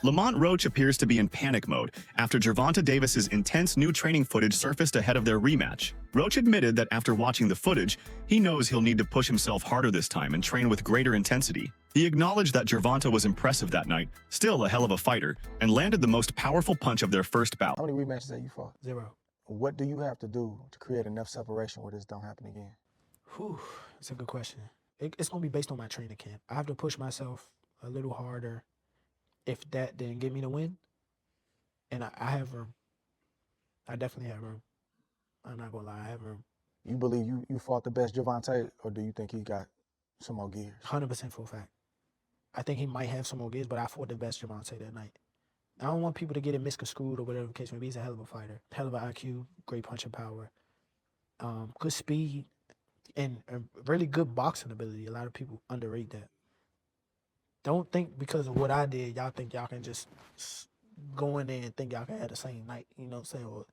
Lamont Roach appears to be in panic mode after Gervonta Davis's intense new training footage surfaced ahead of their rematch. Roach admitted that after watching the footage, he knows he'll need to push himself harder this time and train with greater intensity. He acknowledged that Gervonta was impressive that night, still a hell of a fighter, and landed the most powerful punch of their first bout. How many rematches have you fought? 0. What do you have to do to create enough separation where this don't happen again? Whew, that's a good question. It's going to be based on my training camp. I have to push myself a little harder. If that didn't get me the win, and I have room. I definitely have room. I'm not going to lie, I have room. You believe you fought the best Gervonta, or do you think he got some more gears? 100% for a fact. I think he might have some more gears, but I fought the best Gervonta that night. I don't want people to get it misconstrued or whatever the case may be. He's a hell of a fighter. Hell of an IQ, great punching power, good speed, and a really good boxing ability. A lot of people underrate that. Don't think because of what I did, y'all think y'all can just go in there and think y'all can have the same night, you know what I'm saying, or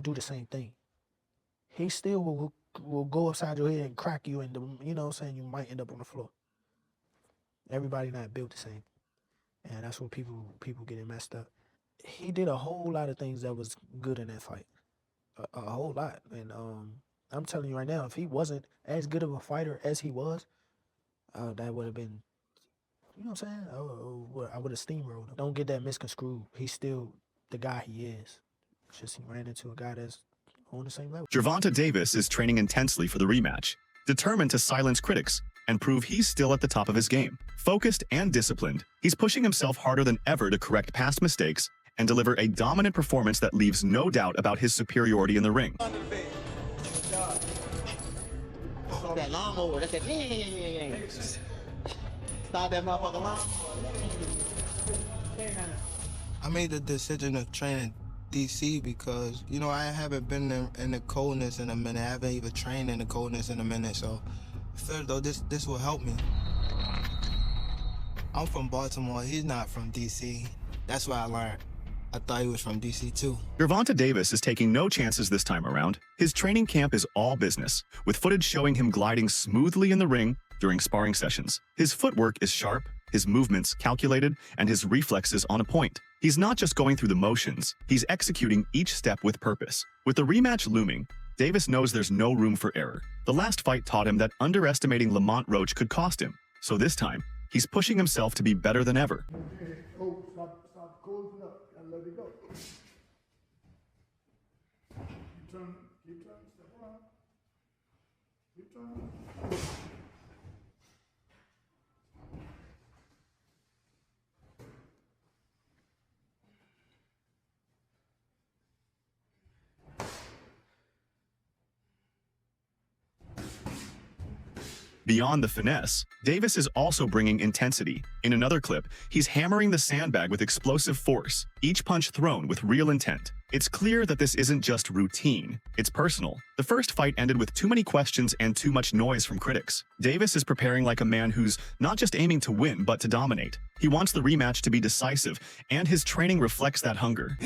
do the same thing. He still will go upside your head and crack you, and you know what I'm saying, you might end up on the floor. Everybody not built the same. And that's where people get it messed up. He did a whole lot of things that was good in that fight. A whole lot. And I'm telling you right now, if he wasn't as good of a fighter as he was, that would have been, you know what I'm saying? I would have steamrolled him. Don't get that misconstrued. He's still the guy he is. It's just he ran into a guy that's on the same level. Gervonta Davis is training intensely for the rematch, determined to silence critics and prove he's still at the top of his game. Focused and disciplined, he's pushing himself harder than ever to correct past mistakes and deliver a dominant performance that leaves no doubt about his superiority in the ring. That lawnmower, that's that. Stop that motherfucker long. I made the decision to train in DC because, you know, I haven't been in the coldness in a minute. I haven't even trained in the coldness in a minute, so I feel though this will help me. I'm from Baltimore. He's not from DC. That's what I learned. I thought he was from DC too. Gervonta Davis is taking no chances this time around. His training camp is all business, with footage showing him gliding smoothly in the ring during sparring sessions. His footwork is sharp, his movements calculated, and his reflexes on a point. He's not just going through the motions, he's executing each step with purpose. With the rematch looming, Davis knows there's no room for error. The last fight taught him that underestimating Lamont Roach could cost him. So this time, he's pushing himself to be better than ever. Oh, stop closing up. Gotta let it go. Keep turning, step around. Keep turning. Beyond the finesse, Davis is also bringing intensity. In another clip, he's hammering the sandbag with explosive force, each punch thrown with real intent. It's clear that this isn't just routine, it's personal. The first fight ended with too many questions and too much noise from critics. Davis is preparing like a man who's not just aiming to win, but to dominate. He wants the rematch to be decisive, and his training reflects that hunger.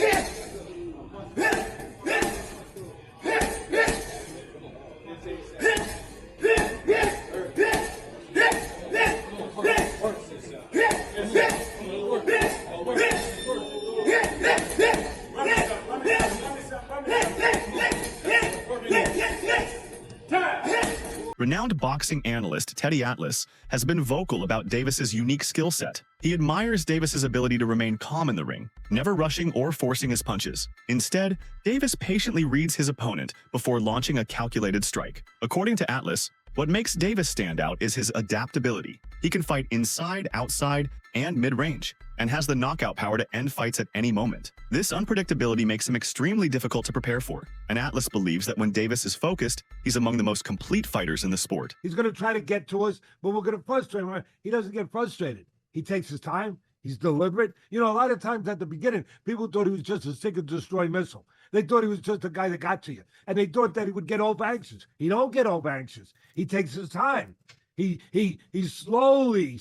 Renowned boxing analyst Teddy Atlas has been vocal about Davis's unique skill set. He admires Davis's ability to remain calm in the ring, never rushing or forcing his punches. Instead, Davis patiently reads his opponent before launching a calculated strike. According to Atlas, what makes Davis stand out is his adaptability. He can fight inside, outside, and mid-range, and has the knockout power to end fights at any moment. This unpredictability makes him extremely difficult to prepare for, and Atlas believes that when Davis is focused, he's among the most complete fighters in the sport. He's going to try to get to us, but we're going to frustrate him. He doesn't get frustrated. He takes his time. He's deliberate. You know, a lot of times at the beginning, people thought he was just a stick and destroy missile. They thought he was just a guy that got to you. And they thought that he would get over anxious. He don't get over anxious. He takes his time. He slowly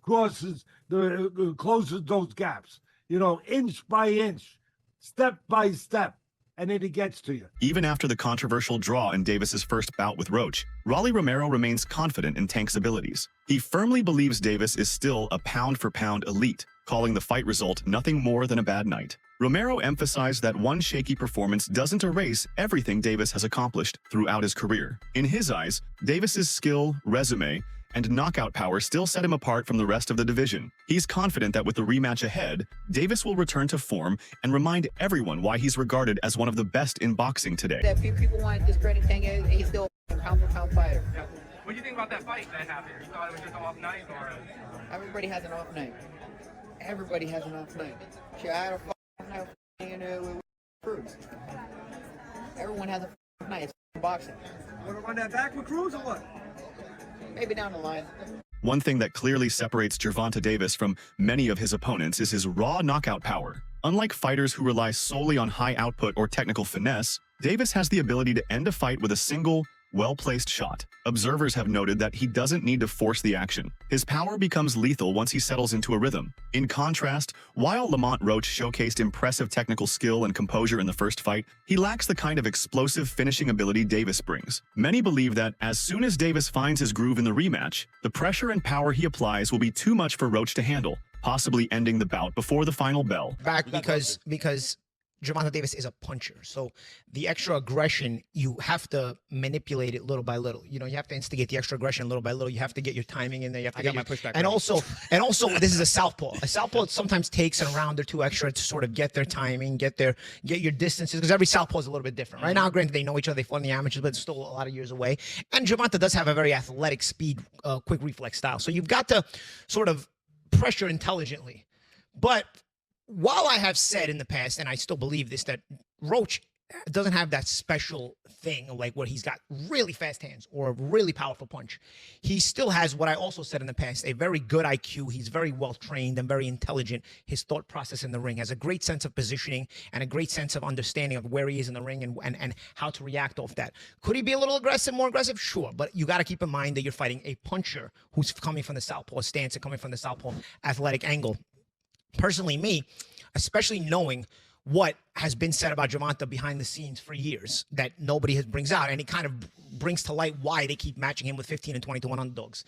closes those gaps, you know, inch by inch, step by step, and then he gets to you. Even after the controversial draw in Davis's first bout with Roach, Rolly Romero remains confident in Tank's abilities. He firmly believes Davis is still a pound-for-pound elite. calling the fight result nothing more than a bad night. Romero emphasized that one shaky performance doesn't erase everything Davis has accomplished throughout his career. In his eyes, Davis's skill, resume, and knockout power still set him apart from the rest of the division. He's confident that with the rematch ahead, Davis will return to form and remind everyone why he's regarded as one of the best in boxing today. That people want to discredit thing is he's still a pound-for-pound fighter. What do you think about that fight that happened? You thought it was just an off night, or? Everybody has an off night. Everybody has an off night. Shit, I had a off night with Cruz. Everyone has a off night. It's boxing. Want to run that back with Cruz or what? Maybe down the line. One thing that clearly separates Gervonta Davis from many of his opponents is his raw knockout power. Unlike fighters who rely solely on high output or technical finesse, Davis has the ability to end a fight with a single, well-placed shot. Observers have noted that he doesn't need to force the action. His power becomes lethal once he settles into a rhythm. In contrast, while Lamont Roach showcased impressive technical skill and composure in the first fight, he lacks the kind of explosive finishing ability Davis brings. Many believe that as soon as Davis finds his groove in the rematch, the pressure and power he applies will be too much for Roach to handle, possibly ending the bout before the final bell. Back because Gervonta Davis is a puncher. So the extra aggression, you have to manipulate it little by little. You know, you have to instigate the extra aggression little by little. You have to get your timing in there. You have to get my pushback. And also, this is a southpaw. A southpaw sometimes takes a round or two extra to sort of get their timing, get your distances, because every southpaw is a little bit different. Right now, granted, they know each other, they fought in the amateurs, but it's still a lot of years away. And Gervonta does have a very athletic, speed, quick reflex style. So you've got to sort of pressure intelligently. But while I have said in the past, and I still believe this, that Roach doesn't have that special thing like where he's got really fast hands or a really powerful punch, he still has what I also said in the past, a very good IQ. He's very well trained and very intelligent. His thought process in the ring has a great sense of positioning and a great sense of understanding of where he is in the ring and how to react off that. Could he be a little aggressive, more aggressive? Sure, but you got to keep in mind that you're fighting a puncher who's coming from the southpaw stance and coming from the southpaw athletic angle. Personally, me, especially knowing what has been said about Gervonta behind the scenes for years that nobody brings out, and it kind of brings to light why they keep matching him with 15 and 20 to 1 underdogs.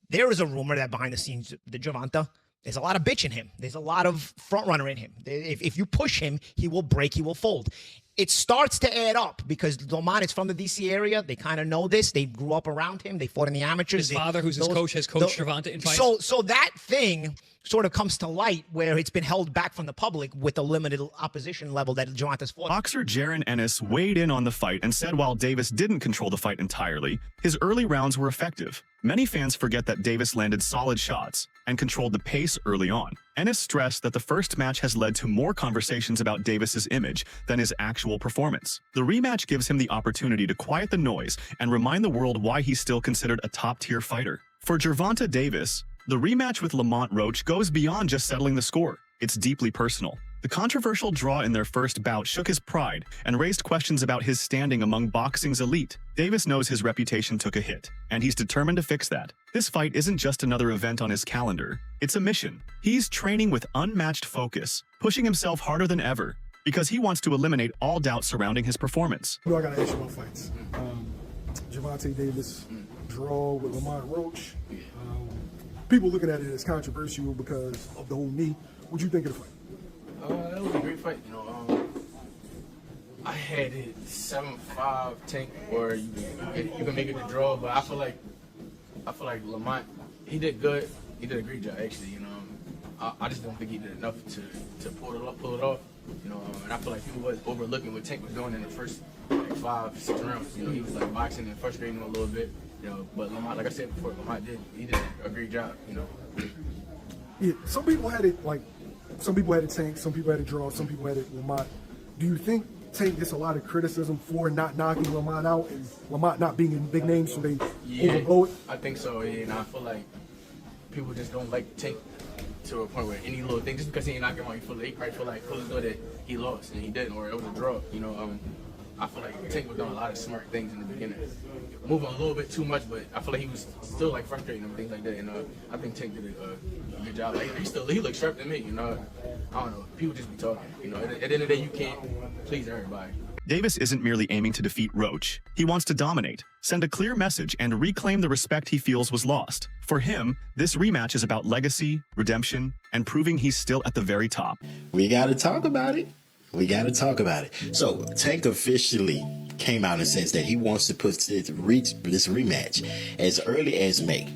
There is a rumor that behind the scenes, the Gervonta, there's a lot of bitch in him. There's a lot of front runner in him. If you push him, he will break, he will fold. It starts to add up because Lamont is from the D.C. area. They kind of know this. They grew up around him. They fought in the amateurs. His father, who's his coach, has coached Gervonta in fights. So that thing sort of comes to light where it's been held back from the public with the limited opposition level that Gervonta's fought. Boxer Jaron Ennis weighed in on the fight and said while Davis didn't control the fight entirely, his early rounds were effective. Many fans forget that Davis landed solid shots and controlled the pace early on. Ennis stressed that the first match has led to more conversations about Davis's image than his actual performance. The rematch gives him the opportunity to quiet the noise and remind the world why he's still considered a top-tier fighter. For Gervonta Davis, the rematch with Lamont Roach goes beyond just settling the score. It's deeply personal. The controversial draw in their first bout shook his pride and raised questions about his standing among boxing's elite. Davis knows his reputation took a hit, and he's determined to fix that. This fight isn't just another event on his calendar. It's a mission. He's training with unmatched focus, pushing himself harder than ever, because he wants to eliminate all doubt surrounding his performance. I gotta ask you about fights. Gervonta Davis draw with Lamont Roach. People looking at it as controversial because of the whole knee. What do you think of the fight? It was a great fight. You know, I had it 7-5 tank, or you can make it the draw. But I feel like Lamont, he did good. He did a great job actually. You know, I just don't think he did enough to pull it off. You know, and I feel like people was overlooking what Tank was doing in the first like 5-6 rounds. You know, he was like boxing and frustrating him a little bit. You know, but Lamont, like I said before, Lamont did a great job. You know. Yeah, some people had it Tank, some people had it draw, some people had it Lamont. Do you think Tank gets a lot of criticism for not knocking Lamont out and Lamont not being in big names, so they overblow it? I think so. Yeah, and I feel like people just don't like Tank to a point where any little thing, just because he ain't knocking him out, he probably feel like fully know that he lost and he didn't, or it was a draw. You know, I feel like Tank was doing a lot of smart things in the beginning, moving a little bit too much, but I feel like he was still like frustrating and things like that. And I think Tank did a good job. Like he looks sharp to me. You know, I don't know. People just be talking. You know, at the end of the day, you can't please everybody. Davis isn't merely aiming to defeat Roach. He wants to dominate, send a clear message, and reclaim the respect he feels was lost. For him, this rematch is about legacy, redemption, and proving he's still at the very top. We got to talk about it. We got to talk about it. So, Tank officially came out and says that he wants to put this rematch as early as May.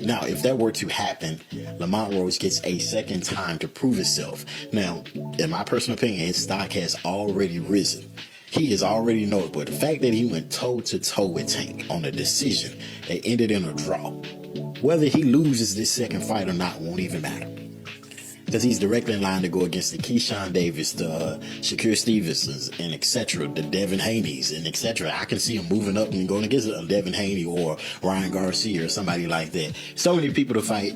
Now, if that were to happen, Lamont Roach gets a second time to prove himself. Now, in my personal opinion, his stock has already risen. He is already notable. The fact that he went toe-to-toe with Tank on a decision that ended in a draw, whether he loses this second fight or not won't even matter. Because he's directly in line to go against the Keyshawn Davis, the Shakur Stevensons, and etc., the Devin Haney's, and etc. I can see him moving up and going against Devin Haney or Ryan Garcia or somebody like that. So many people to fight.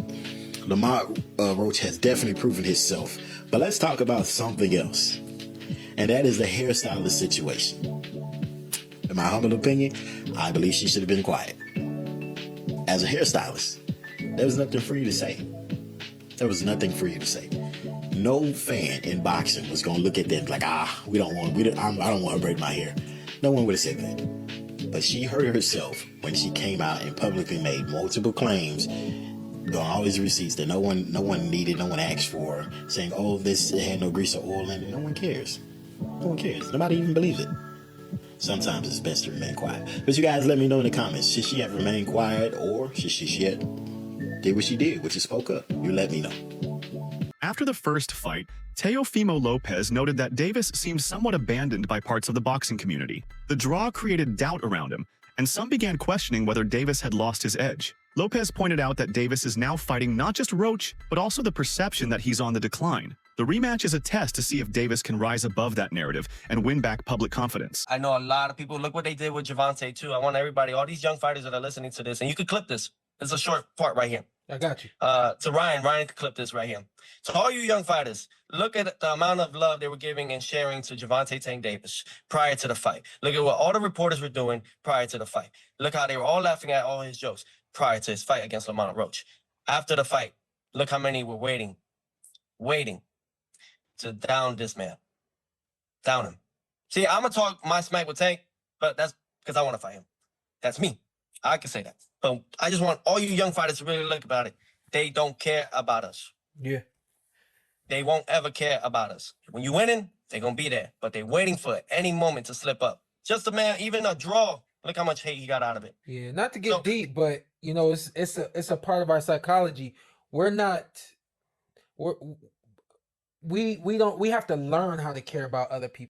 Lamont Roach has definitely proven himself. But let's talk about something else. And that is the hairstylist situation. In my humble opinion, I believe she should have been quiet. As a hairstylist, there was nothing for you to say. There was nothing for you to say. No fan in boxing was gonna look at them like, I don't want to braid my hair. No one would have said that. But she hurt herself when she came out and publicly made multiple claims on all his receipts that no one needed, no one asked for, saying, oh, this had no grease or oil in it. No one cares. No one cares. Nobody even believes it. Sometimes it's best to remain quiet. But you guys let me know in the comments. Should she have remained quiet, or should she have did what she did, which is spoke up? You let me know. After the first fight, Teofimo Lopez noted that Davis seemed somewhat abandoned by parts of the boxing community. The draw created doubt around him, and some began questioning whether Davis had lost his edge. Lopez pointed out that Davis is now fighting not just Roach, but also the perception that he's on the decline. The rematch is a test to see if Davis can rise above that narrative and win back public confidence. I know a lot of people, look what they did with Gervonta too. I want everybody, all these young fighters that are listening to this, and you could clip this. It's a short part right here. I got you. To Ryan could clip this right here. To all you young fighters, look at the amount of love they were giving and sharing to Gervonta Tank Davis prior to the fight. Look at what all the reporters were doing prior to the fight. Look how they were all laughing at all his jokes prior to his fight against Lamont Roach. After the fight, look how many were waiting to down this man. Down him. See, I'm going to talk my smack with Tank, but that's because I want to fight him. That's me. I can say that. But I just want all you young fighters to really look about it. They don't care about us. Yeah. They won't ever care about us. When you're winning, they're going to be there. But they're waiting for any moment to slip up. Just a man, even a draw, look how much hate he got out of it. Yeah, not to get deep, but, you know, it's a part of our psychology. We have to learn how to care about other people.